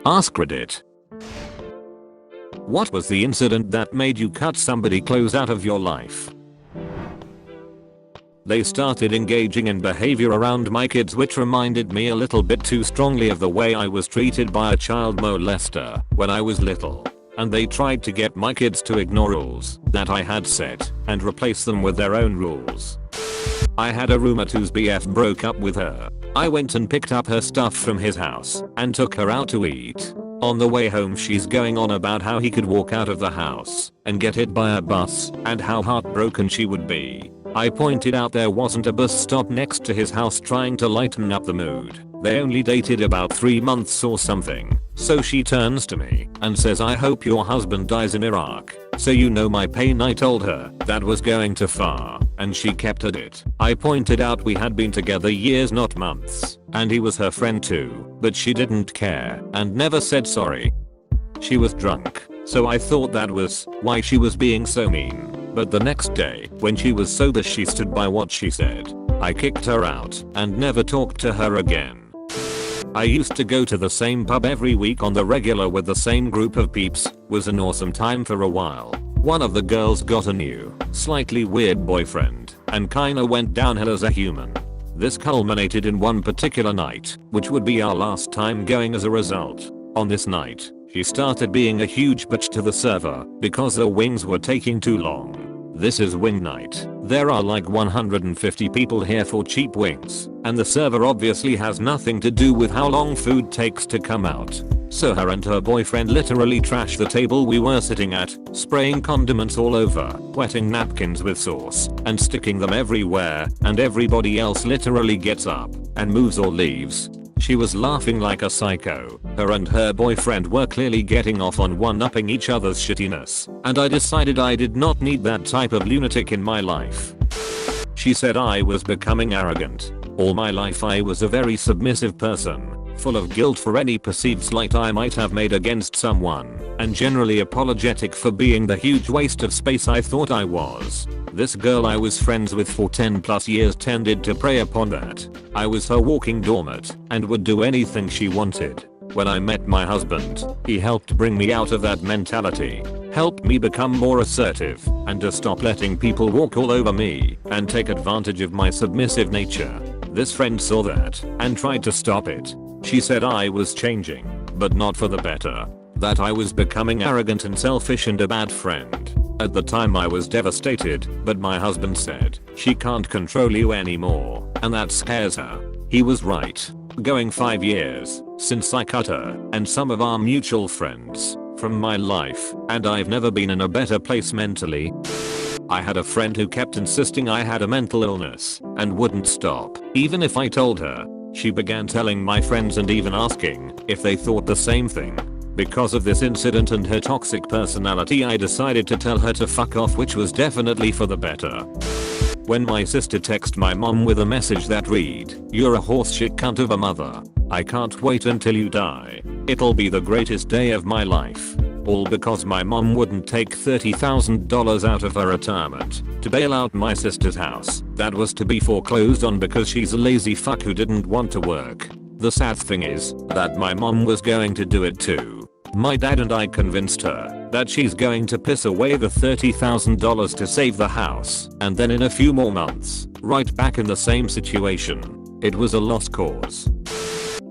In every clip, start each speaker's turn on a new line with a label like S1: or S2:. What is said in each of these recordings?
S1: AskReddit. What was the incident that made you cut somebody close out of your life? They started engaging in behavior around my kids which reminded me a little bit too strongly of the way I was treated by a child molester when I was little. And they tried to get my kids to ignore rules that I had set and replace them with their own rules. I had a roommate whose BF broke up with her. I went and picked up her stuff from his house and took her out to eat. On the way home she's going on about how he could walk out of the house and get hit by a bus and how heartbroken she would be. I pointed out there wasn't a bus stop next to his house, trying to lighten up the mood. They only dated about 3 months or something. So she turns to me and says, "I hope your husband dies in Iraq. So you know my pain." I told her that was going too far and she kept at it. I pointed out we had been together years not months and he was her friend too, but she didn't care and never said sorry. She was drunk, so I thought that was why she was being so mean. But the next day, when she was sober, she stood by what she said. I kicked her out and never talked to her again. I used to go to the same pub every week on the regular with the same group of peeps. Was an awesome time for a while. One of the girls got a new, slightly weird boyfriend and kinda went downhill as a human. This culminated in one particular night, which would be our last time going as a result. On this night, she started being a huge bitch to the server because the wings were taking too long. This is wing night. There are like 150 people here for cheap wings, and the server obviously has nothing to do with how long food takes to come out. So her and her boyfriend literally trashed the table we were sitting at, spraying condiments all over, wetting napkins with sauce, and sticking them everywhere, and everybody else literally gets up and moves or leaves. She was laughing like a psycho. Her and her boyfriend were clearly getting off on one-upping each other's shittiness, and I decided I did not need that type of lunatic in my life. She said I was becoming arrogant. All my life I was a very submissive person, full of guilt for any perceived slight I might have made against someone, and generally apologetic for being the huge waste of space I thought I was. This girl I was friends with for 10 plus years tended to prey upon that. I was her walking doormat and would do anything she wanted. When I met my husband, he helped bring me out of that mentality, helped me become more assertive, and to stop letting people walk all over me and take advantage of my submissive nature. This friend saw that and tried to stop it. She said I was changing, but not for the better. That I was becoming arrogant and selfish and a bad friend. At the time I was devastated, but my husband said, "She can't control you anymore," and that scares her. He was right. Going 5 years since I cut her and some of our mutual friends from my life, and I've never been in a better place mentally. I had a friend who kept insisting I had a mental illness and wouldn't stop, even if I told her. She began telling my friends and even asking if they thought the same thing. Because of this incident and her toxic personality, I decided to tell her to fuck off, which was definitely for the better. When my sister texted my mom with a message that read, "You're a horseshit cunt of a mother. I can't wait until you die. It'll be the greatest day of my life." All because my mom wouldn't take $30,000 out of her retirement to bail out my sister's house that was to be foreclosed on because she's a lazy fuck who didn't want to work. The sad thing is that my mom was going to do it too. My dad and I convinced her that she's going to piss away the $30,000 to save the house, and then in a few more months, right back in the same situation. It was a lost cause.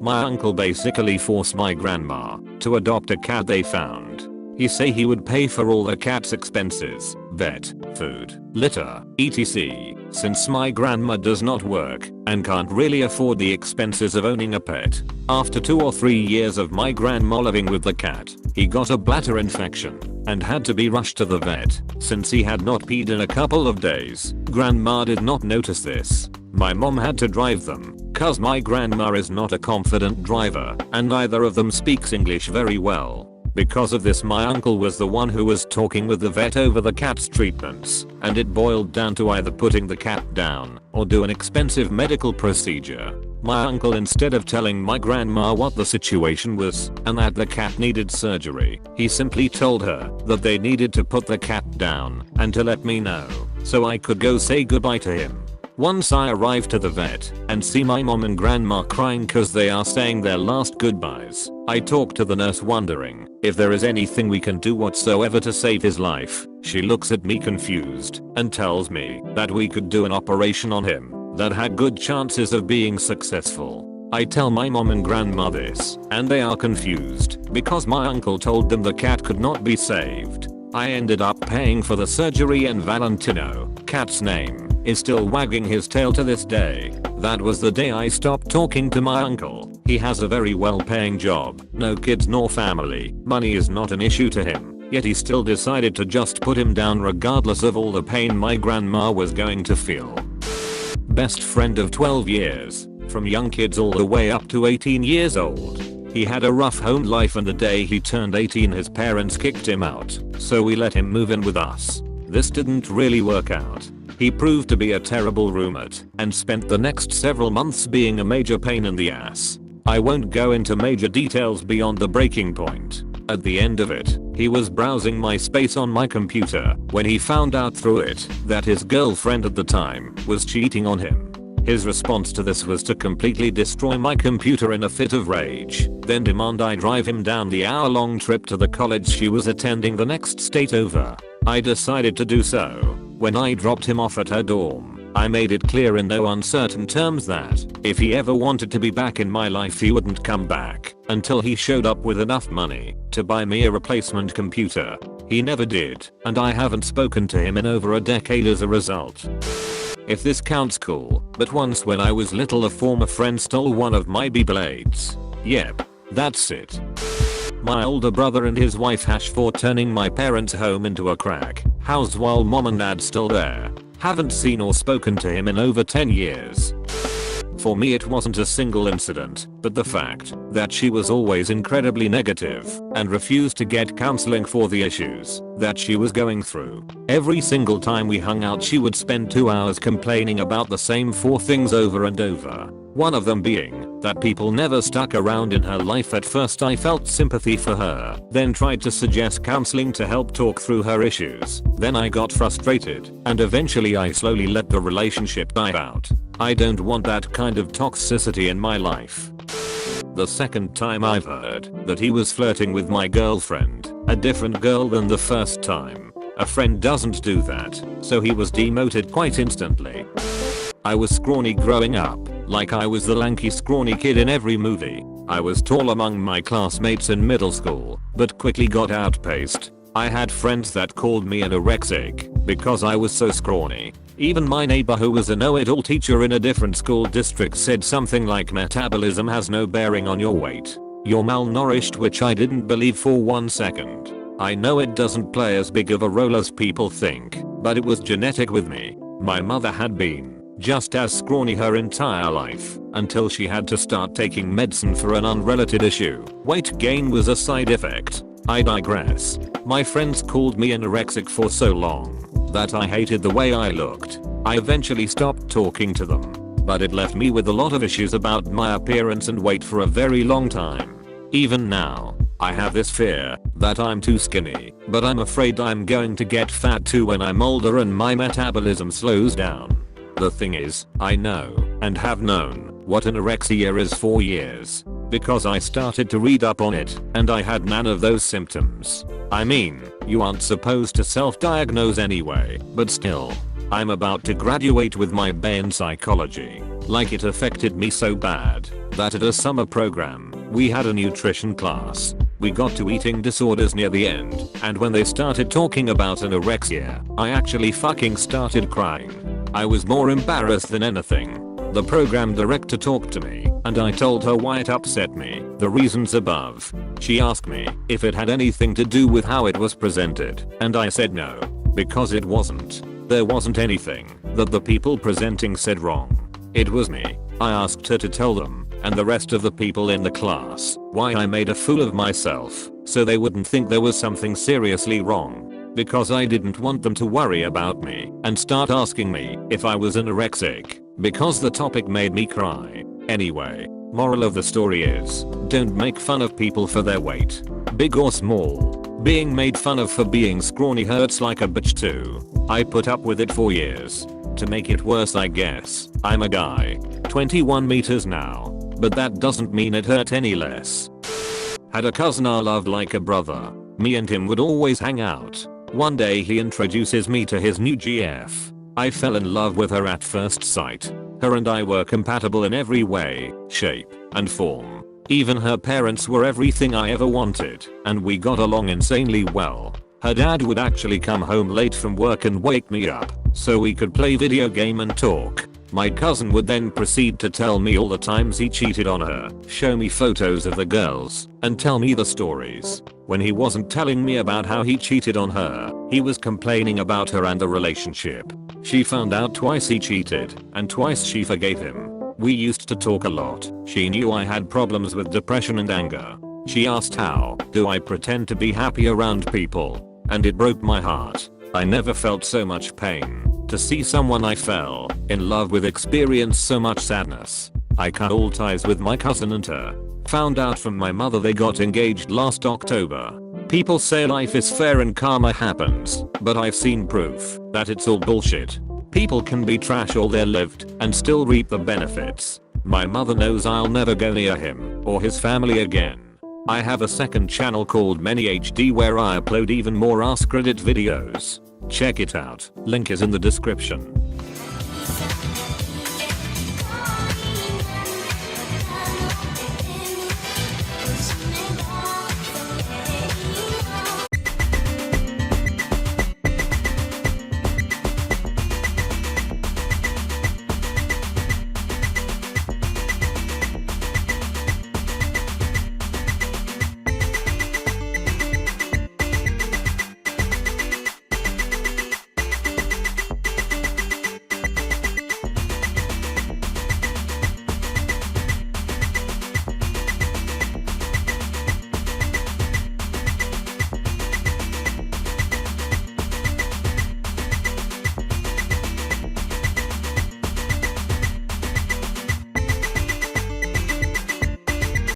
S1: My uncle basically forced my grandma to adopt a cat they found. He say he would pay for all the cat's expenses, vet, food, litter, etc. Since my grandma does not work and can't really afford the expenses of owning a pet. After 2 or 3 years of my grandma living with the cat, he got a bladder infection and had to be rushed to the vet. Since he had not peed in a couple of days, grandma did not notice this. My mom had to drive them, cause my grandma is not a confident driver and neither of them speaks English very well. Because of this, my uncle was the one who was talking with the vet over the cat's treatments, and it boiled down to either putting the cat down or do an expensive medical procedure. My uncle, instead of telling my grandma what the situation was and that the cat needed surgery, he simply told her that they needed to put the cat down and to let me know so I could go say goodbye to him. Once I arrive to the vet and see my mom and grandma crying cause they are saying their last goodbyes, I talk to the nurse wondering if there is anything we can do whatsoever to save his life. She looks at me confused and tells me that we could do an operation on him that had good chances of being successful. I tell my mom and grandma this, and they are confused because my uncle told them the cat could not be saved. I ended up paying for the surgery and Valentino, cat's name, is still wagging his tail to this day. That was the day I stopped talking to my uncle. He has a very well-paying job, no kids nor family, money is not an issue to him, yet he still decided to just put him down regardless of all the pain my grandma was going to feel. Best friend of 12 years, from young kids all the way up to 18 years old. He had a rough home life and the day he turned 18 his parents kicked him out, so we let him move in with us. This didn't really work out. He proved to be a terrible roommate and spent the next several months being a major pain in the ass. I won't go into major details beyond the breaking point. At the end of it, he was browsing MySpace on my computer when he found out through it that his girlfriend at the time was cheating on him. His response to this was to completely destroy my computer in a fit of rage, then demand I drive him down the hour-long trip to the college she was attending the next state over. I decided to do so. When I dropped him off at her dorm, I made it clear in no uncertain terms that if he ever wanted to be back in my life he wouldn't come back until he showed up with enough money to buy me a replacement computer. He never did, and I haven't spoken to him in over a decade as a result. If this counts, cool, but once when I was little a former friend stole one of my Beyblades. Yep, that's it. My older brother and his wife hash for turning my parents' home into a crack house while mom and dad still there. Haven't seen or spoken to him in over 10 years. For me it wasn't a single incident, but the fact that she was always incredibly negative and refused to get counseling for the issues that she was going through. Every single time we hung out she would spend 2 hours complaining about the same 4 things over and over. One of them being that people never stuck around in her life. At first I felt sympathy for her, then tried to suggest counseling to help talk through her issues. Then I got frustrated, and eventually I slowly let the relationship die out. I don't want that kind of toxicity in my life. The second time I've heard that he was flirting with my girlfriend, a different girl than the first time. A friend doesn't do that, so he was demoted quite instantly. I was scrawny growing up, like I was the lanky scrawny kid in every movie. I was tall among my classmates in middle school, but quickly got outpaced. I had friends that called me anorexic because I was so scrawny. Even my neighbor who was a know-it-all teacher in a different school district said something like metabolism has no bearing on your weight. You're malnourished, which I didn't believe for 1 second. I know it doesn't play as big of a role as people think, but it was genetic with me. My mother had been just as scrawny her entire life until she had to start taking medicine for an unrelated issue. Weight gain was a side effect. I digress. My friends called me anorexic for so long that I hated the way I looked. I eventually stopped talking to them, but it left me with a lot of issues about my appearance and weight for a very long time. Even now, I have this fear that I'm too skinny, but I'm afraid I'm going to get fat too when I'm older and my metabolism slows down. The thing is, I know, and have known, what anorexia is for years, because I started to read up on it, and I had none of those symptoms. I mean, you aren't supposed to self-diagnose anyway, but still. I'm about to graduate with my BA in psychology. Like, it affected me so bad that at a summer program, we had a nutrition class. We got to eating disorders near the end, and when they started talking about anorexia, I actually fucking started crying. I was more embarrassed than anything. The program director talked to me, and I told her why it upset me, the reasons above. She asked me if it had anything to do with how it was presented, and I said no, because it wasn't. There wasn't anything that the people presenting said wrong. It was me. I asked her to tell them, and the rest of the people in the class, why I made a fool of myself, so they wouldn't think there was something seriously wrong. Because I didn't want them to worry about me and start asking me if I was anorexic, because the topic made me cry. Anyway, moral of the story is, don't make fun of people for their weight, big or small. Being made fun of for being scrawny hurts like a bitch too. I put up with it for years. To make it worse, I guess, I'm a guy. 21 meters now. But that doesn't mean it hurt any less. Had a cousin I loved like a brother. Me and him would always hang out. One day he introduces me to his new GF. I fell in love with her at first sight. Her and I were compatible in every way, shape, and form. Even her parents were everything I ever wanted, and we got along insanely well. Her dad would actually come home late from work and wake me up, so we could play video game and talk. My cousin would then proceed to tell me all the times he cheated on her, show me photos of the girls, and tell me the stories. When he wasn't telling me about how he cheated on her, he was complaining about her and the relationship. She found out twice he cheated, and twice she forgave him. We used to talk a lot. She knew I had problems with depression and anger. She asked, how do I pretend to be happy around people? And it broke my heart. I never felt so much pain. To see someone I fell in love with experience so much sadness. I cut all ties with my cousin and her. Found out from my mother they got engaged last October. People say life is fair and karma happens, but I've seen proof that it's all bullshit. People can be trash all their lived and still reap the benefits. My mother knows I'll never go near him or his family again. I have a second channel called Many HD where I upload even more AskReddit videos. Check it out, link is in the description.